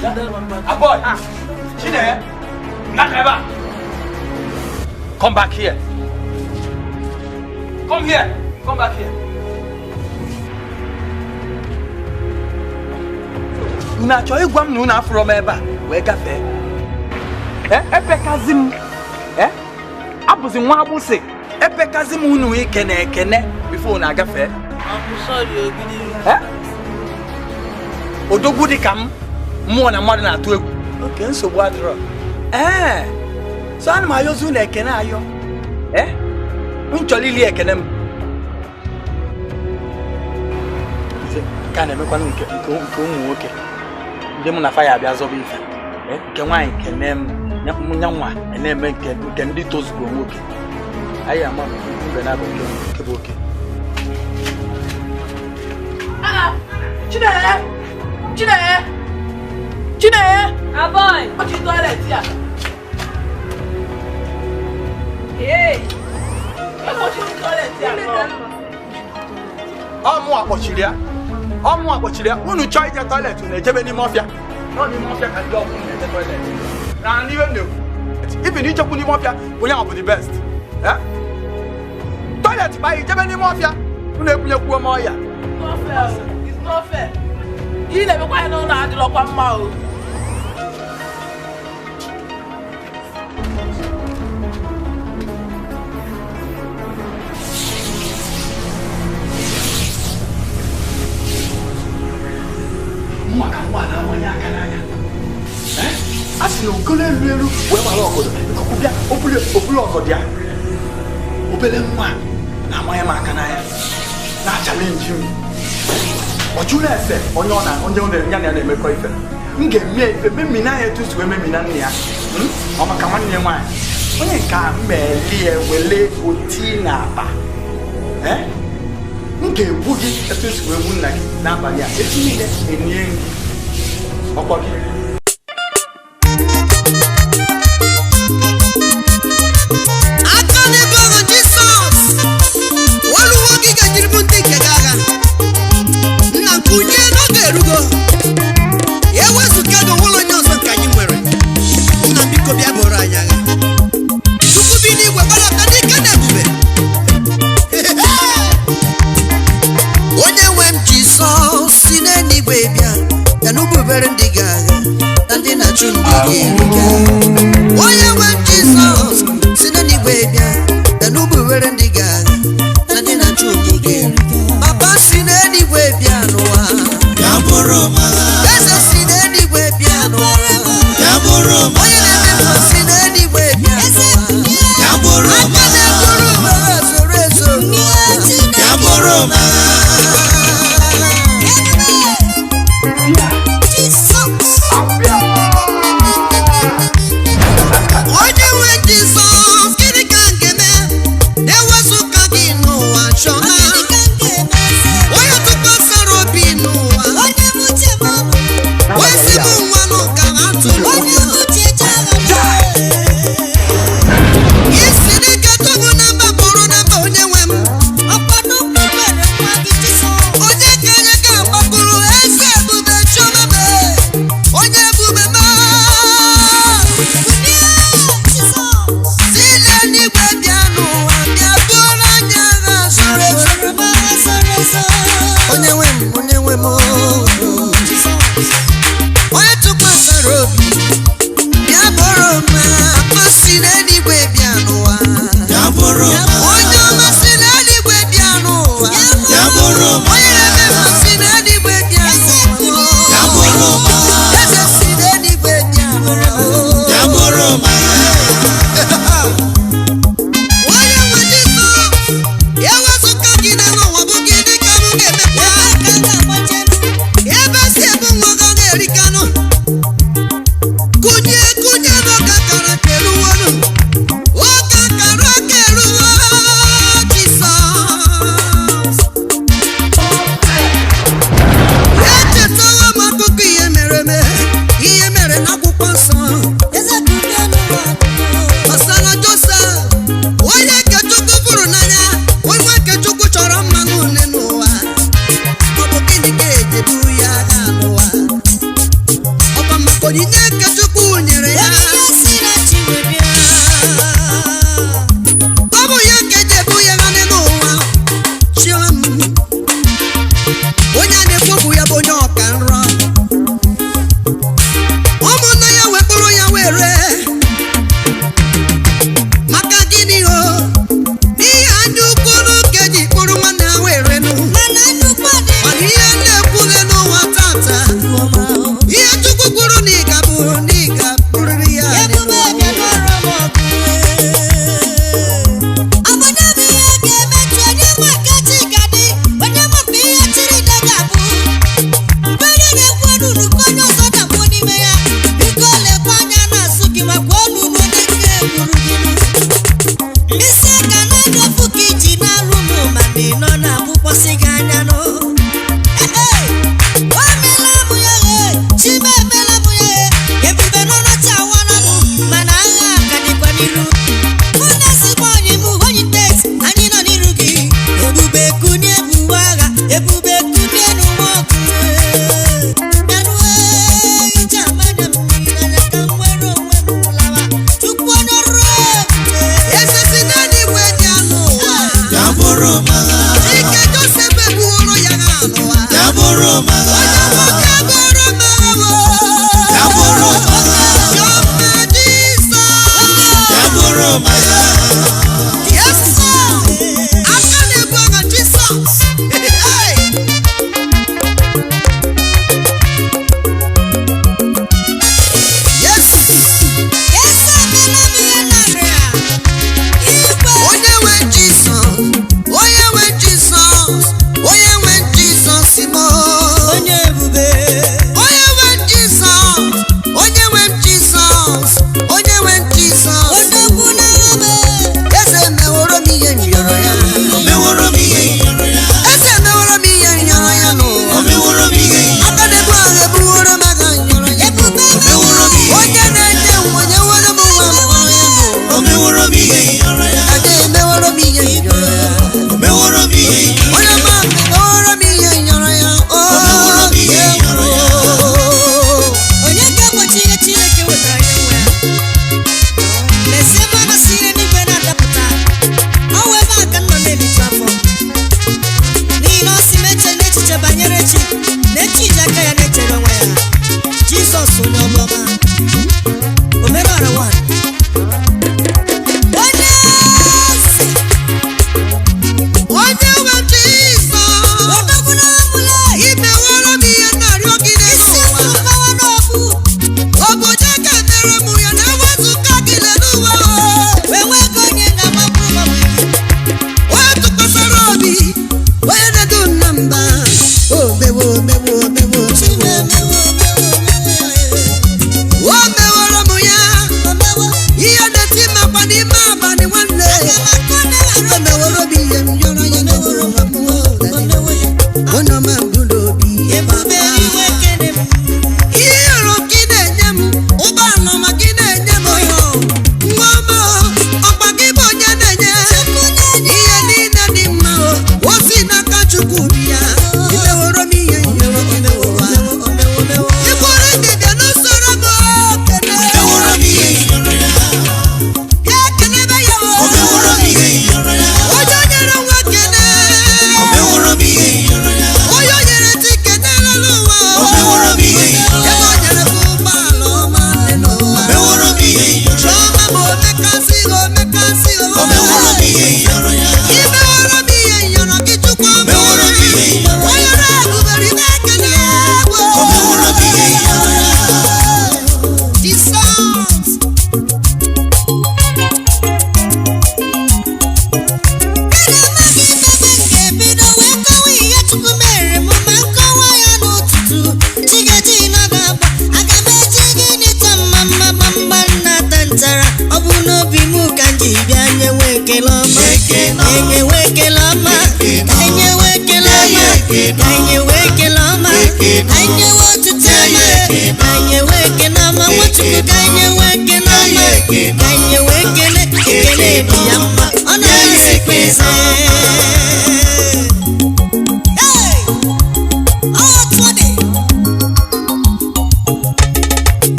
Boy, Chine, Nakaba. Come back here. Come here. Come back here. Una choy gwam nu na from eba we gafe. Epekazim. Abuzi nwa abusi. Epekazim unu ekene before na gafe. I'm sorry, Ogidi. Odogwu dikam mmụọ na mmadụ na-atụ egwu. Oke nsogbu adịrọ. So ana m ayọzu na ekene ayọ. Nchọlili ekene m. Ka na-emekwanụ nke ụmụ nwoke. Ndị mụ na fa ya abịa zọba ife. Nke nwaanyị kene m nyanwa na-eme nke ndị tozugo nwoke. Anyị ama mbe na-abụ nke bụ oke. Chine! Aboy! What you toilet here? Hey! What you toilet here? Ọmụ akpọchiri ya. Unu chọọ ije toilet unu ejebe n'ime ọfịa. Nọ n'ime ọfịa ka ndị ọkụ na-eje toilet. Na n'ihe m na-ekwu. Ibi na ichekwu n'ime ọfịa onye ahụ bụ the best. Toilet bụ anyị ijebe n'ime ọfịa. Unu ebunyekwu ome ọya. It's not fair. Ihe na-emekwa ya n'ụlọ adịrọkwa mma o. Maka nwa na nwanye aka n'anya. A sị na ogolo elu wee mara ọgọdọ. Ọkụbịa obulu ọgọdọ ya. Obele nwa na-amanye m aka n'anya. Na-achalenji m. Ọ jụrụ ese onye ọ na ya na-emekọ ife. M ga-eme ife memina ya etu si wee memina nne ya. Ọ maka nwanne ya nwaanyị. Onye nke a mmeli ya wele oti na akpa. M ga-egbu gị etu si wee gbu nna gị n'abalị a. Etu niile enye gị. Ọkpọ gị.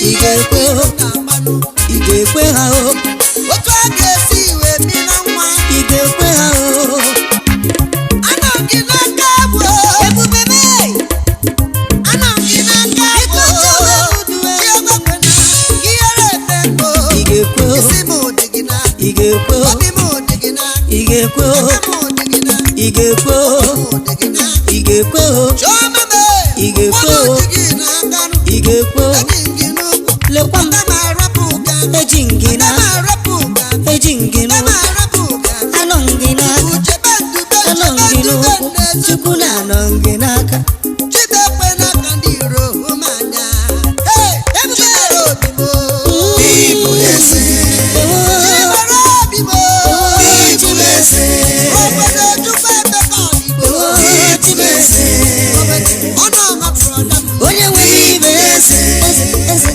igekwe na mi igekwe ha o otu a ga-esi iwe mi na nwa igekwe ha o anọ gị n'aka bụ ebube m anọ gị n'aka bụ igekwe isi m dị gị na igekwe obi m dị gị na igekwe igekwe igekwe chioma m igekwe igekwe lekwa eji ngina anọ ngina chukwu na anọ ngina aka onye nwere ibe eze Eze